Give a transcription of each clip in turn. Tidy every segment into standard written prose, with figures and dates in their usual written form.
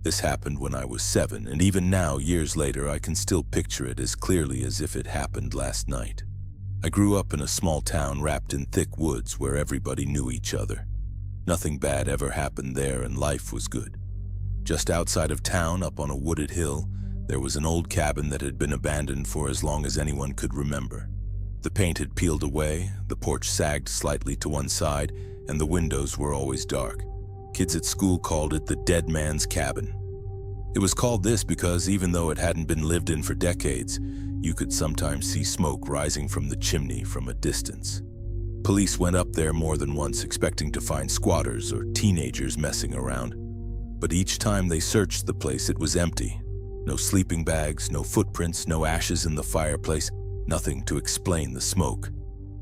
This happened when I was 7, and even now, years later, I can still picture it as clearly as if it happened last night. I grew up in a small town wrapped in thick woods where everybody knew each other. Nothing bad ever happened there, and life was good. Just outside of town, up on a wooded hill, there was an old cabin that had been abandoned for as long as anyone could remember. The paint had peeled away, the porch sagged slightly to one side, and the windows were always dark. Kids at school called it the dead man's cabin. It was called this because even though it hadn't been lived in for decades, you could sometimes see smoke rising from the chimney from a distance. Police went up there more than once expecting to find squatters or teenagers messing around. But each time they searched the place, it was empty. No sleeping bags, no footprints, no ashes in the fireplace, nothing to explain the smoke.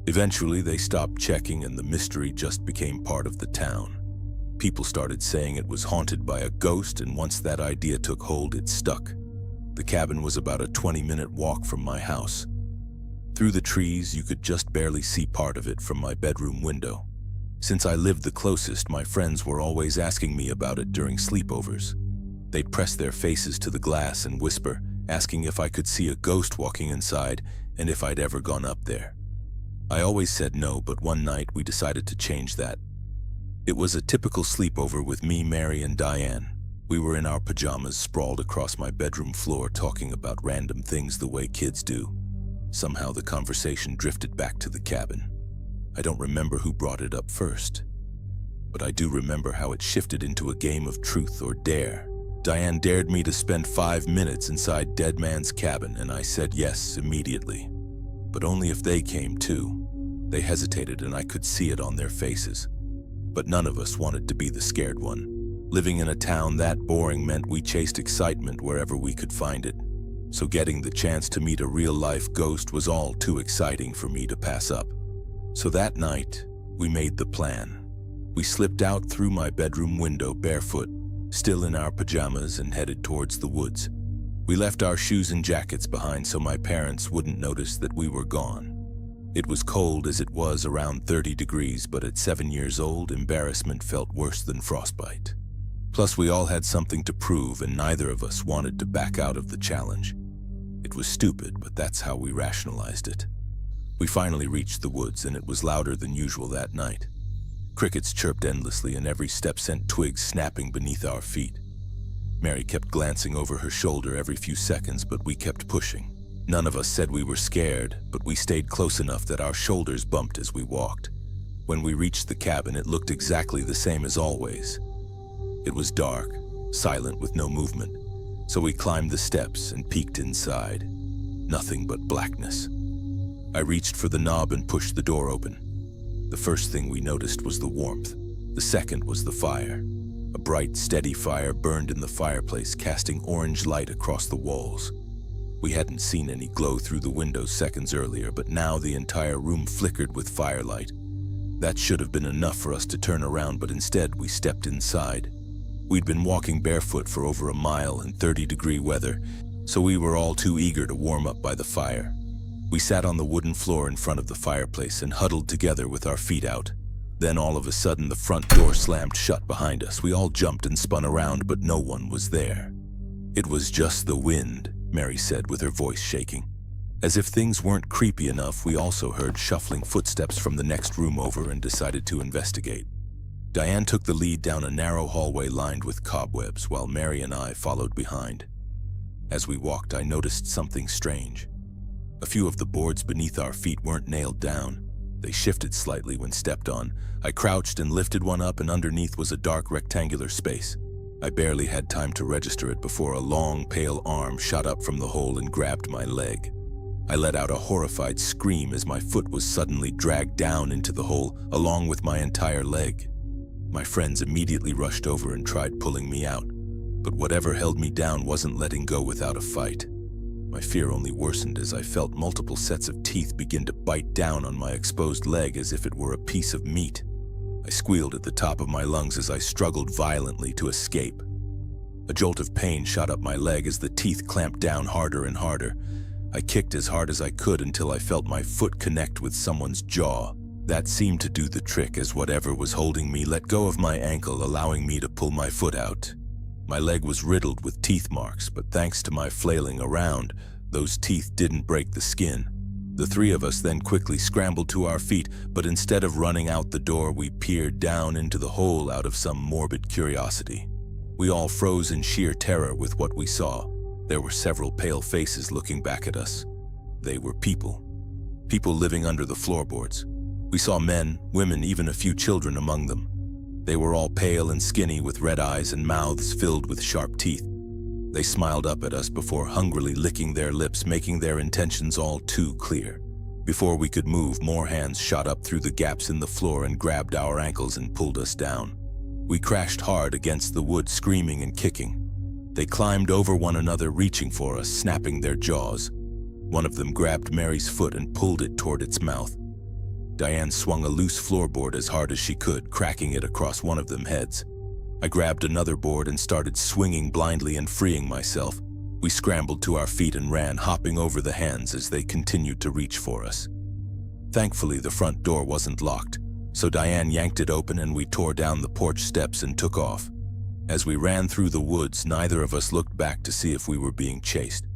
Eventually, they stopped checking and the mystery just became part of the town. People started saying it was haunted by a ghost, and once that idea took hold, it stuck. The cabin was about a 20-minute walk from my house. Through the trees, you could just barely see part of it from my bedroom window. Since I lived the closest, my friends were always asking me about it during sleepovers. They'd press their faces to the glass and whisper, asking if I could see a ghost walking inside and if I'd ever gone up there. I always said no, but one night we decided to change that. It was a typical sleepover with me, Mary, and Diane. We were in our pajamas, sprawled across my bedroom floor, talking about random things the way kids do. Somehow the conversation drifted back to the cabin. I don't remember who brought it up first, but I do remember how it shifted into a game of truth or dare. Diane dared me to spend 5 minutes inside Dead Man's cabin, and I said yes immediately. But only if they came too. They hesitated, and I could see it on their faces. But none of us wanted to be the scared one. Living in a town that boring meant we chased excitement wherever we could find it. So getting the chance to meet a real-life ghost was all too exciting for me to pass up. So that night, we made the plan. We slipped out through my bedroom window barefoot, still in our pajamas, and headed towards the woods. We left our shoes and jackets behind so my parents wouldn't notice that we were gone. It was cold as it was around 30 degrees, but at 7 years old, embarrassment felt worse than frostbite. Plus, we all had something to prove, and neither of us wanted to back out of the challenge. It was stupid, but that's how we rationalized it. We finally reached the woods, and it was louder than usual that night. Crickets chirped endlessly, and every step sent twigs snapping beneath our feet. Mary kept glancing over her shoulder every few seconds, but we kept pushing. None of us said we were scared, but we stayed close enough that our shoulders bumped as we walked. When we reached the cabin, it looked exactly the same as always. It was dark, silent with no movement, so we climbed the steps and peeked inside. Nothing but blackness. I reached for the knob and pushed the door open. The first thing we noticed was the warmth. The second was the fire. A bright, steady fire burned in the fireplace, casting orange light across the walls. We hadn't seen any glow through the windows seconds earlier, but now the entire room flickered with firelight. That should have been enough for us to turn around, but instead we stepped inside. We'd been walking barefoot for over a mile in 30-degree weather, so we were all too eager to warm up by the fire. We sat on the wooden floor in front of the fireplace and huddled together with our feet out. Then all of a sudden the front door slammed shut behind us. We all jumped and spun around, but no one was there. "It was just the wind," Mary said with her voice shaking. As if things weren't creepy enough, we also heard shuffling footsteps from the next room over and decided to investigate. Diane took the lead down a narrow hallway lined with cobwebs, while Mary and I followed behind. As we walked, I noticed something strange. A few of the boards beneath our feet weren't nailed down. They shifted slightly when stepped on. I crouched and lifted one up, and underneath was a dark rectangular space. I barely had time to register it before a long, pale arm shot up from the hole and grabbed my leg. I let out a horrified scream as my foot was suddenly dragged down into the hole, along with my entire leg. My friends immediately rushed over and tried pulling me out, but whatever held me down wasn't letting go without a fight. My fear only worsened as I felt multiple sets of teeth begin to bite down on my exposed leg as if it were a piece of meat. I squealed at the top of my lungs as I struggled violently to escape. A jolt of pain shot up my leg as the teeth clamped down harder and harder. I kicked as hard as I could until I felt my foot connect with someone's jaw. That seemed to do the trick, as whatever was holding me let go of my ankle, allowing me to pull my foot out. My leg was riddled with teeth marks, but thanks to my flailing around, those teeth didn't break the skin. The three of us then quickly scrambled to our feet, but instead of running out the door, we peered down into the hole out of some morbid curiosity. We all froze in sheer terror with what we saw. There were several pale faces looking back at us. They were people. People living under the floorboards. We saw men, women, even a few children among them. They were all pale and skinny with red eyes and mouths filled with sharp teeth. They smiled up at us before hungrily licking their lips, making their intentions all too clear. Before we could move, more hands shot up through the gaps in the floor and grabbed our ankles and pulled us down. We crashed hard against the wood, screaming and kicking. They climbed over one another, reaching for us, snapping their jaws. One of them grabbed Mary's foot and pulled it toward its mouth. Diane swung a loose floorboard as hard as she could, cracking it across one of them heads. I grabbed another board and started swinging blindly and freeing myself. We scrambled to our feet and ran, hopping over the hands as they continued to reach for us. Thankfully, the front door wasn't locked, so Diane yanked it open and we tore down the porch steps and took off. As we ran through the woods, neither of us looked back to see if we were being chased.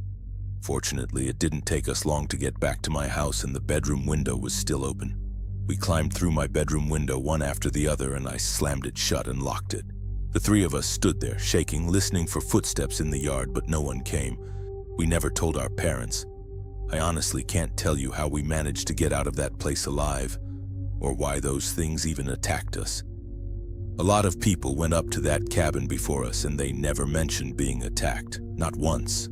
Fortunately, it didn't take us long to get back to my house and the bedroom window was still open. We climbed through my bedroom window one after the other and I slammed it shut and locked it. The three of us stood there, shaking, listening for footsteps in the yard, but no one came. We never told our parents. I honestly can't tell you how we managed to get out of that place alive, or why those things even attacked us. A lot of people went up to that cabin before us and they never mentioned being attacked, not once.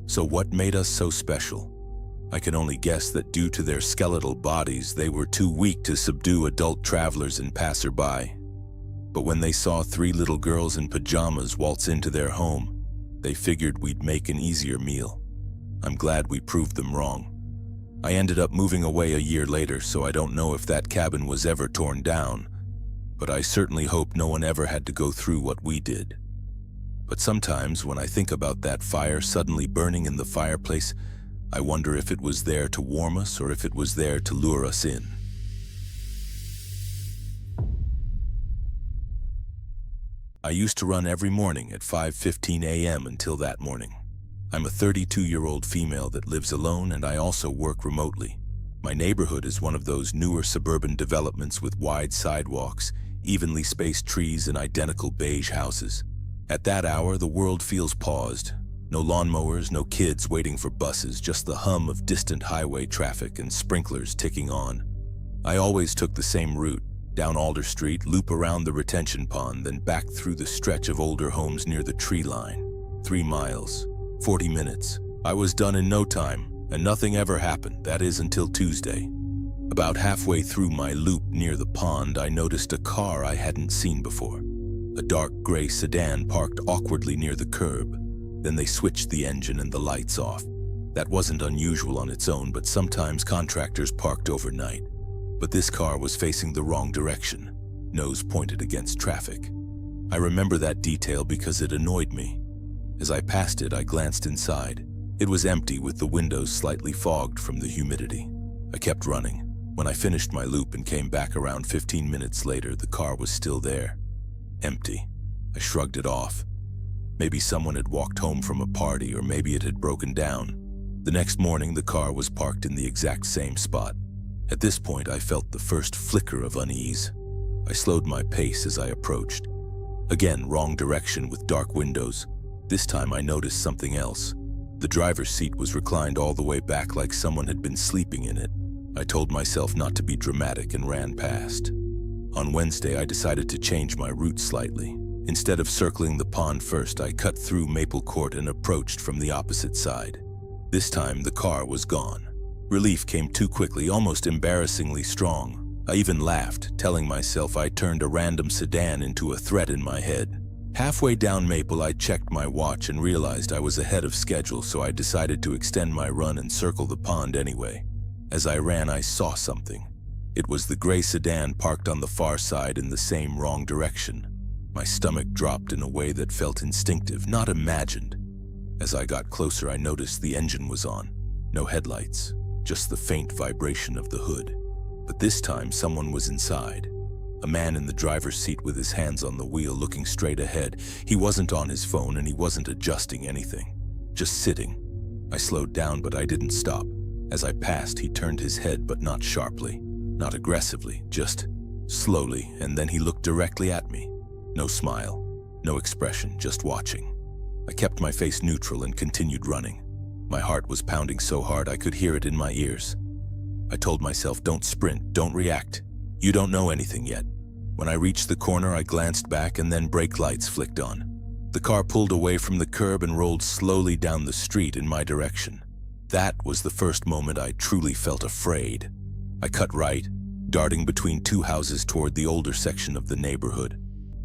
So what made us so special? I can only guess that due to their skeletal bodies, they were too weak to subdue adult travelers and passerby. But when they saw three little girls in pajamas waltz into their home, they figured we'd make an easier meal. I'm glad we proved them wrong. I ended up moving away a year later, so I don't know if that cabin was ever torn down, but I certainly hope no one ever had to go through what we did. But sometimes when I think about that fire suddenly burning in the fireplace, I wonder if it was there to warm us or if it was there to lure us in. I used to run every morning at 5:15 a.m. until that morning. I'm a 32-year-old female that lives alone and I also work remotely. My neighborhood is one of those newer suburban developments with wide sidewalks, evenly spaced trees, and identical beige houses. At that hour, the world feels paused. No lawnmowers, no kids waiting for buses, just the hum of distant highway traffic and sprinklers ticking on. I always took the same route, down Alder Street, loop around the retention pond, then back through the stretch of older homes near the tree line. 3 miles, 40 minutes. I was done in no time, and nothing ever happened, that is until Tuesday. About halfway through my loop near the pond, I noticed a car I hadn't seen before. A dark gray sedan parked awkwardly near the curb. Then they switched the engine and the lights off. That wasn't unusual on its own, but sometimes contractors parked overnight. But this car was facing the wrong direction, nose pointed against traffic. I remember that detail because it annoyed me. As I passed it, I glanced inside. It was empty with the windows slightly fogged from the humidity. I kept running. When I finished my loop and came back around 15 minutes later, the car was still there. Empty. I shrugged it off. Maybe someone had walked home from a party, or maybe it had broken down. The next morning, the car was parked in the exact same spot. At this point, I felt the first flicker of unease. I slowed my pace as I approached. Again, wrong direction with dark windows. This time I noticed something else. The driver's seat was reclined all the way back like someone had been sleeping in it. I told myself not to be dramatic and ran past. On Wednesday, I decided to change my route slightly. Instead of circling the pond first, I cut through Maple Court and approached from the opposite side. This time, the car was gone. Relief came too quickly, almost embarrassingly strong. I even laughed, telling myself I turned a random sedan into a threat in my head. Halfway down Maple, I checked my watch and realized I was ahead of schedule, so I decided to extend my run and circle the pond anyway. As I ran, I saw something. It was the gray sedan parked on the far side in the same wrong direction. My stomach dropped in a way that felt instinctive, not imagined. As I got closer, I noticed the engine was on. No headlights, just the faint vibration of the hood. But this time, someone was inside. A man in the driver's seat with his hands on the wheel looking straight ahead. He wasn't on his phone and he wasn't adjusting anything. Just sitting. I slowed down, but I didn't stop. As I passed, he turned his head, but not sharply, not aggressively, just slowly, and then he looked directly at me. No smile, no expression, just watching. I kept my face neutral and continued running. My heart was pounding so hard I could hear it in my ears. I told myself, don't sprint, don't react. You don't know anything yet. When I reached the corner, I glanced back and then brake lights flicked on. The car pulled away from the curb and rolled slowly down the street in my direction. That was the first moment I truly felt afraid. I cut right, darting between two houses toward the older section of the neighborhood.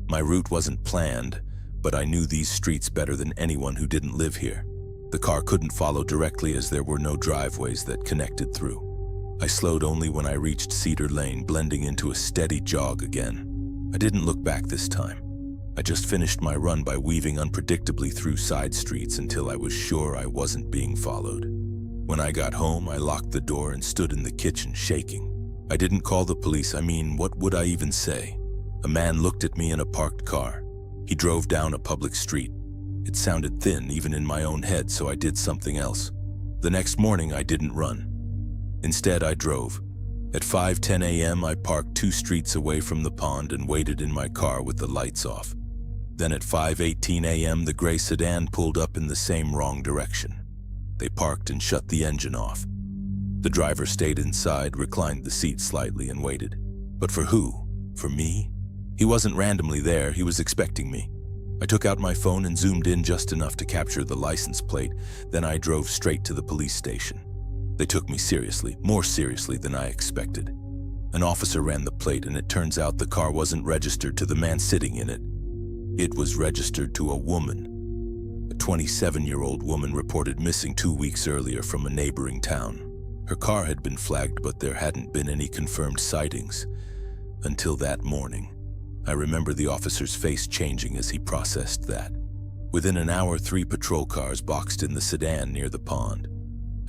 My route wasn't planned, but I knew these streets better than anyone who didn't live here. The car couldn't follow directly as there were no driveways that connected through. I slowed only when I reached Cedar Lane, blending into a steady jog again. I didn't look back this time. I just finished my run by weaving unpredictably through side streets until I was sure I wasn't being followed. When I got home, I locked the door and stood in the kitchen shaking. I didn't call the police. What would I even say? A man looked at me in a parked car. He drove down a public street. It sounded thin, even in my own head, so I did something else. The next morning, I didn't run. Instead, I drove. At 5:10 a.m., I parked 2 streets away from the pond and waited in my car with the lights off. Then at 5:18 a.m., the gray sedan pulled up in the same wrong direction. They parked and shut the engine off. The driver stayed inside, reclined the seat slightly, and waited. But for who? For me? He wasn't randomly there, he was expecting me. I took out my phone and zoomed in just enough to capture the license plate. Then I drove straight to the police station. They took me seriously, more seriously than I expected. An officer ran the plate, and it turns out the car wasn't registered to the man sitting in it. It was registered to a woman. A 27-year-old woman reported missing 2 weeks earlier from a neighboring town. Her car had been flagged, but there hadn't been any confirmed sightings. Until that morning. I remember the officer's face changing as he processed that. Within an hour, 3 patrol cars boxed in the sedan near the pond.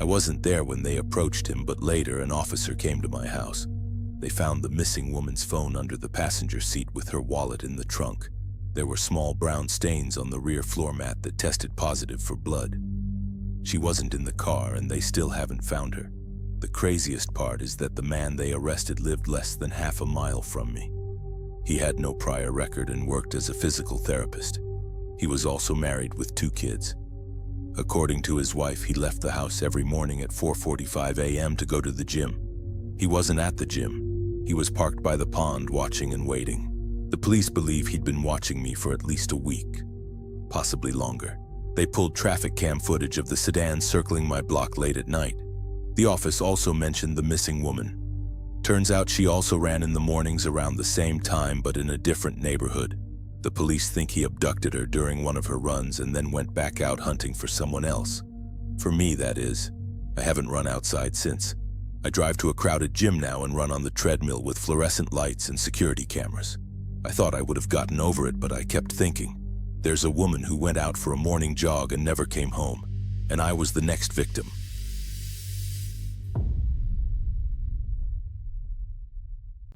I wasn't there when they approached him, but later an officer came to my house. They found the missing woman's phone under the passenger seat with her wallet in the trunk. There were small brown stains on the rear floor mat that tested positive for blood. She wasn't in the car, and they still haven't found her. The craziest part is that the man they arrested lived less than half a mile from me. He had no prior record and worked as a physical therapist. He was also married with 2 kids. According to his wife, he left the house every morning at 4:45 a.m. to go to the gym. He wasn't at the gym. He was parked by the pond, watching and waiting. The police believe he'd been watching me for at least a week, possibly longer. They pulled traffic cam footage of the sedan circling my block late at night. The office also mentioned the missing woman. Turns out she also ran in the mornings around the same time, but in a different neighborhood. The police think he abducted her during one of her runs and then went back out hunting for someone else. For me, that is. I haven't run outside since. I drive to a crowded gym now and run on the treadmill with fluorescent lights and security cameras. I thought I would have gotten over it, but I kept thinking. There's a woman who went out for a morning jog and never came home, and I was the next victim.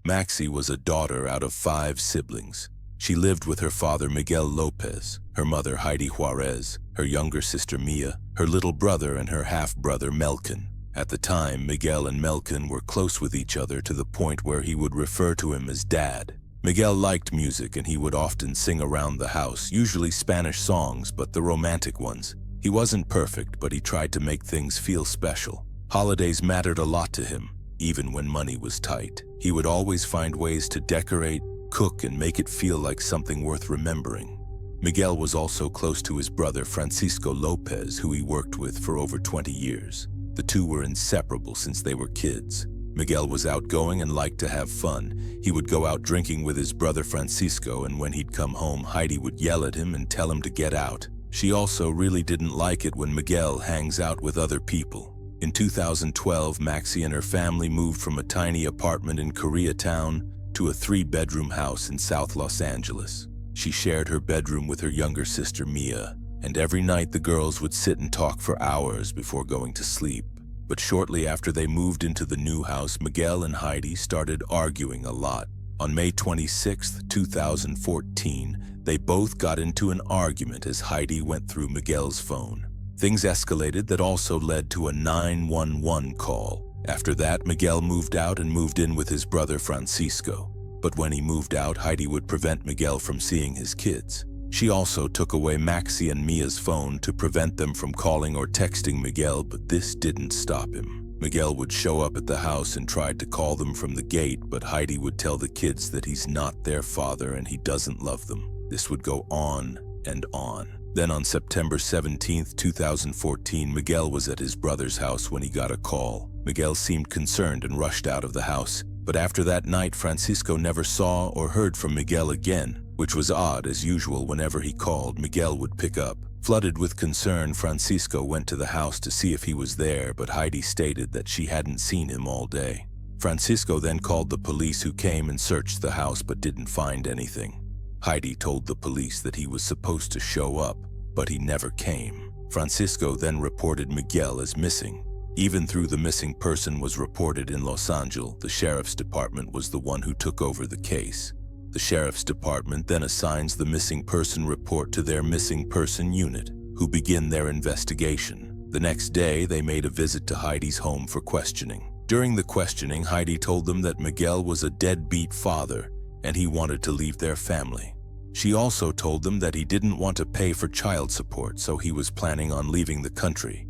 Maxie was a daughter out of 5 siblings. She lived with her father Miguel Lopez, her mother Heidi Juarez, her younger sister Mia, her little brother, and her half-brother Melkin. At the time, Miguel and Melkin were close with each other to the point where he would refer to him as Dad. Miguel liked music and he would often sing around the house, usually Spanish songs, but the romantic ones. He wasn't perfect, but he tried to make things feel special. Holidays mattered a lot to him, even when money was tight. He would always find ways to decorate, cook, and make it feel like something worth remembering. Miguel was also close to his brother Francisco Lopez, who he worked with for over 20 years. The two were inseparable since they were kids. Miguel was outgoing and liked to have fun. He would go out drinking with his brother Francisco, and when he'd come home, Heidi would yell at him and tell him to get out. She also really didn't like it when Miguel hangs out with other people. In 2012, Maxie and her family moved from a tiny apartment in Koreatown to a 3-bedroom house in South Los Angeles. She shared her bedroom with her younger sister Mia, and every night the girls would sit and talk for hours before going to sleep. But shortly after they moved into the new house, Miguel and Heidi started arguing a lot. On May 26, 2014, they both got into an argument as Heidi went through Miguel's phone. Things escalated that also led to a 911 call. After that, Miguel moved out and moved in with his brother Francisco. But when he moved out, Heidi would prevent Miguel from seeing his kids. She also took away Maxi and Mia's phone to prevent them from calling or texting Miguel, but this didn't stop him. Miguel would show up at the house and tried to call them from the gate, but Heidi would tell the kids that he's not their father and he doesn't love them. This would go on and on. Then on September 17, 2014, Miguel was at his brother's house when he got a call. Miguel seemed concerned and rushed out of the house. But after that night, Francisco never saw or heard from Miguel again, which was odd. As usual, whenever he called, Miguel would pick up. Flooded with concern, Francisco went to the house to see if he was there, but Heidi stated that she hadn't seen him all day. Francisco then called the police, who came and searched the house but didn't find anything. Heidi told the police that he was supposed to show up, but he never came. Francisco then reported Miguel as missing. Even though the missing person was reported in Los Angeles, the sheriff's department was the one who took over the case. The sheriff's department then assigns the missing person report to their missing person unit, who begin their investigation. The next day, they made a visit to Heidi's home for questioning. During the questioning, Heidi told them that Miguel was a deadbeat father and he wanted to leave their family. She also told them that he didn't want to pay for child support, so he was planning on leaving the country.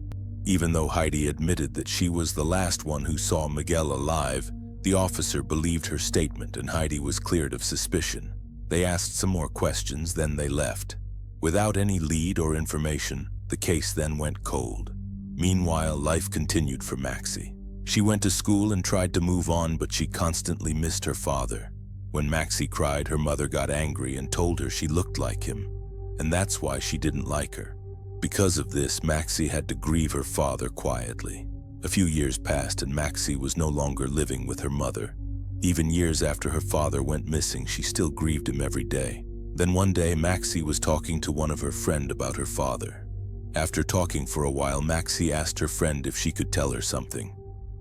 Even though Heidi admitted that she was the last one who saw Miguel alive, the officer believed her statement and Heidi was cleared of suspicion. They asked some more questions, then they left. Without any lead or information, the case then went cold. Meanwhile, life continued for Maxi. She went to school and tried to move on, but she constantly missed her father. When Maxi cried, her mother got angry and told her she looked like him, and that's why she didn't like her. Because of this, Maxi had to grieve her father quietly. A few years passed and Maxi was no longer living with her mother. Even years after her father went missing, she still grieved him every day. Then one day, Maxi was talking to one of her friends about her father. After talking for a while, Maxi asked her friend if she could tell her something.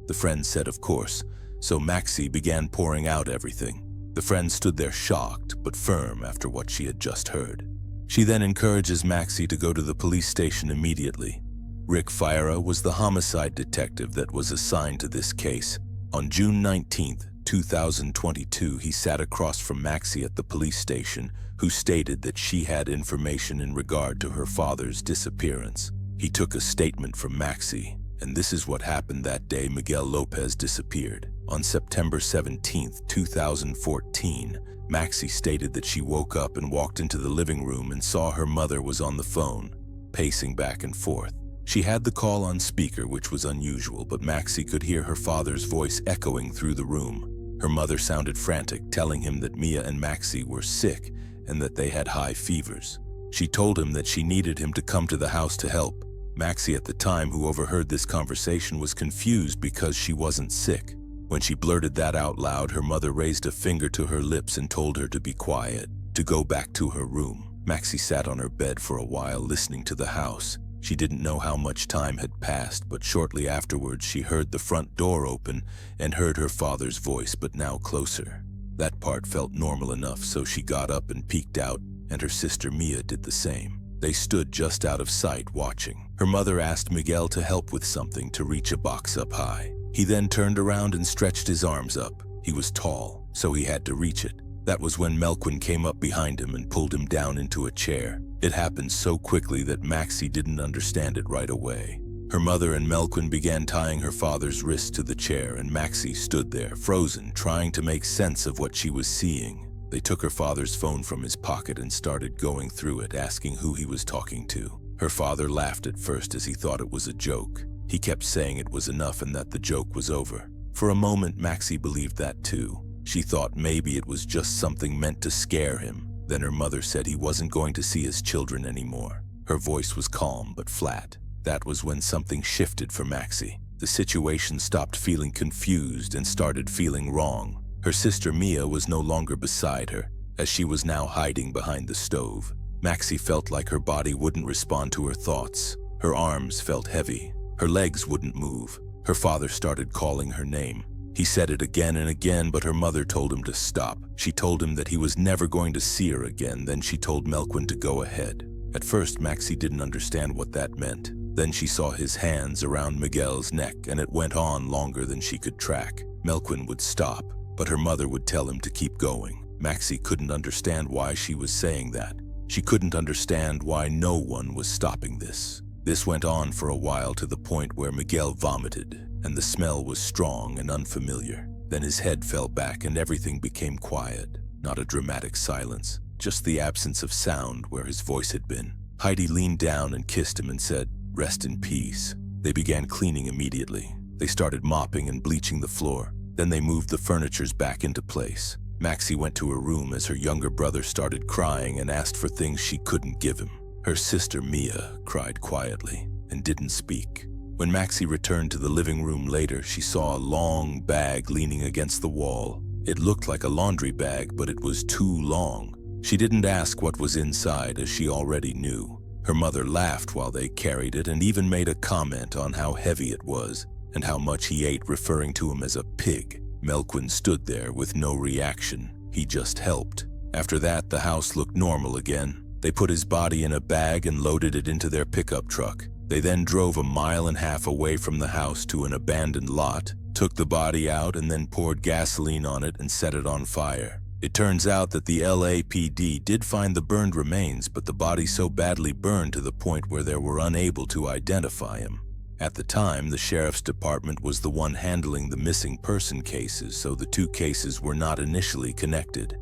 The friend said of course, so Maxi began pouring out everything. The friend stood there shocked but firm after what she had just heard. She then encourages Maxi to go to the police station immediately. Rick Fira was the homicide detective that was assigned to this case. On June 19, 2022, he sat across from Maxi at the police station, who stated that she had information in regard to her father's disappearance. He took a statement from Maxi, and this is what happened that day Miguel Lopez disappeared. On September 17, 2014, Maxi stated that she woke up and walked into the living room and saw her mother was on the phone, pacing back and forth. She had the call on speaker, which was unusual, but Maxi could hear her father's voice echoing through the room. Her mother sounded frantic, telling him that Mia and Maxi were sick and that they had high fevers. She told him that she needed him to come to the house to help. Maxi, at the time, who overheard this conversation, was confused because she wasn't sick. When she blurted that out loud, her mother raised a finger to her lips and told her to be quiet, to go back to her room. Maxi sat on her bed for a while, listening to the house. She didn't know how much time had passed, but shortly afterwards she heard the front door open and heard her father's voice, but now closer. That part felt normal enough, so she got up and peeked out, and her sister Mia did the same. They stood just out of sight, watching. Her mother asked Miguel to help with something, to reach a box up high. He then turned around and stretched his arms up. He was tall, so he had to reach it. That was when Melquin came up behind him and pulled him down into a chair. It happened so quickly that Maxi didn't understand it right away. Her mother and Melquin began tying her father's wrists to the chair, and Maxi stood there, frozen, trying to make sense of what she was seeing. They took her father's phone from his pocket and started going through it, asking who he was talking to. Her father laughed at first as he thought it was a joke. He kept saying it was enough and that the joke was over. For a moment, Maxi believed that too. She thought maybe it was just something meant to scare him. Then her mother said he wasn't going to see his children anymore. Her voice was calm but flat. That was when something shifted for Maxi. The situation stopped feeling confused and started feeling wrong. Her sister Mia was no longer beside her, as she was now hiding behind the stove. Maxi felt like her body wouldn't respond to her thoughts. Her arms felt heavy. Her legs wouldn't move. Her father started calling her name. He said it again and again, but her mother told him to stop. She told him that he was never going to see her again. Then she told Melquin to go ahead. At first, Maxie didn't understand what that meant. Then she saw his hands around Miguel's neck, and it went on longer than she could track. Melquin would stop, but her mother would tell him to keep going. Maxie couldn't understand why she was saying that. She couldn't understand why no one was stopping this. This went on for a while, to the point where Miguel vomited, and the smell was strong and unfamiliar. Then his head fell back and everything became quiet. Not a dramatic silence, just the absence of sound where his voice had been. Heidi leaned down and kissed him and said, "Rest in peace." They began cleaning immediately. They started mopping and bleaching the floor. Then they moved the furnitures back into place. Maxie went to her room as her younger brother started crying and asked for things she couldn't give him. Her sister Mia cried quietly and didn't speak. When Maxie returned to the living room later, she saw a long bag leaning against the wall. It looked like a laundry bag, but it was too long. She didn't ask what was inside, as she already knew. Her mother laughed while they carried it and even made a comment on how heavy it was and how much he ate, referring to him as a pig. Melquin stood there with no reaction. He just helped. After that, the house looked normal again. They put his body in a bag and loaded it into their pickup truck. They then drove 1.5 miles away from the house to an abandoned lot, took the body out, and then poured gasoline on it and set it on fire. It turns out that the LAPD did find the burned remains, but the body so badly burned to the point where they were unable to identify him. At the time, the sheriff's department was the one handling the missing person cases, so the two cases were not initially connected.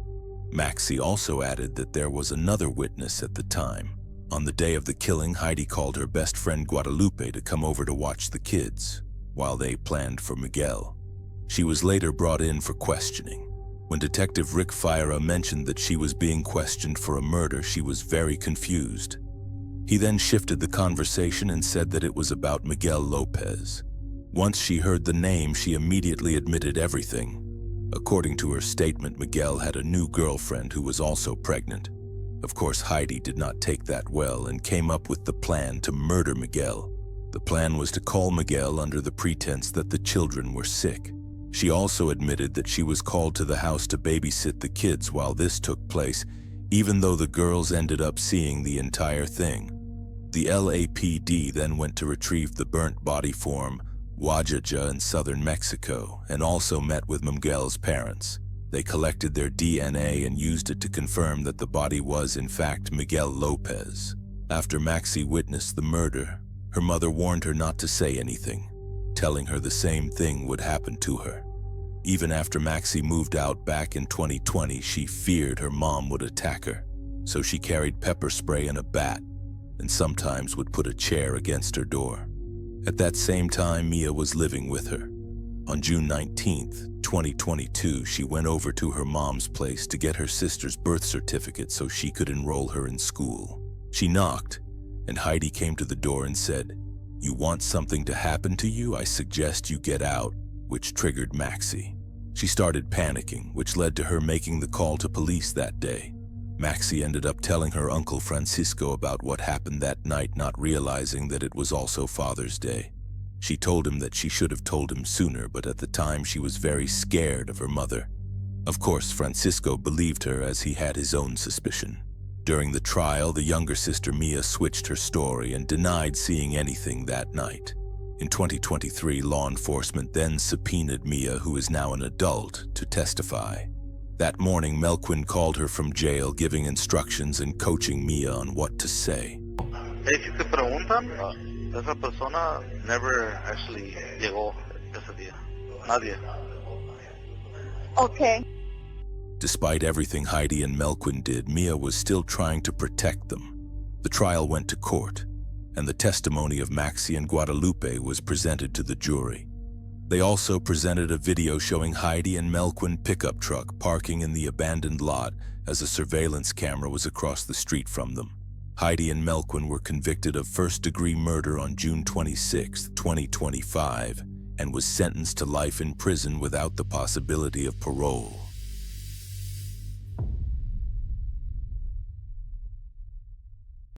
Maxie also added that there was another witness at the time. On the day of the killing, Heidi called her best friend Guadalupe to come over to watch the kids while they planned for Miguel. She was later brought in for questioning. When Detective Rick Fira mentioned that she was being questioned for a murder, she was very confused. He then shifted the conversation and said that it was about Miguel Lopez. Once she heard the name, she immediately admitted everything. According to her statement, Miguel had a new girlfriend who was also pregnant. Of course, Heidi did not take that well and came up with the plan to murder Miguel. The plan was to call Miguel under the pretense that the children were sick. She also admitted that she was called to the house to babysit the kids while this took place, even though the girls ended up seeing the entire thing. The LAPD then went to retrieve the burnt body from Oaxaca in southern Mexico and also met with Miguel's parents. They collected their DNA and used it to confirm that the body was in fact Miguel Lopez. After Maxie witnessed the murder, her mother warned her not to say anything, telling her the same thing would happen to her. Even after Maxie moved out back in 2020, she feared her mom would attack her, so she carried pepper spray and a bat, and sometimes would put a chair against her door. At that same time, Mia was living with her. On June 19th, 2022, she went over to her mom's place to get her sister's birth certificate so she could enroll her in school. She knocked, and Heidi came to the door and said, "You want something to happen to you? I suggest you get out," which triggered Maxie. She started panicking, which led to her making the call to police that day. Maxie ended up telling her uncle Francisco about what happened that night, not realizing that it was also Father's Day. She told him that she should have told him sooner, but at the time she was very scared of her mother. Of course, Francisco believed her as he had his own suspicion. During the trial, the younger sister Mia switched her story and denied seeing anything that night. In 2023, law enforcement then subpoenaed Mia, who is now an adult, to testify. That morning, Melquin called her from jail, giving instructions and coaching Mia on what to say. Si te preguntan, esa persona never actually llegó ese día. Nadie. Okay. Despite everything Heidi and Melquin did, Mia was still trying to protect them. The trial went to court, and the testimony of Maxie and Guadalupe was presented to the jury. They also presented a video showing Heidi and Melquin pickup truck parking in the abandoned lot as a surveillance camera was across the street from them. Heidi and Melquin were convicted of first-degree murder on June 26, 2025, and was sentenced to life in prison without the possibility of parole.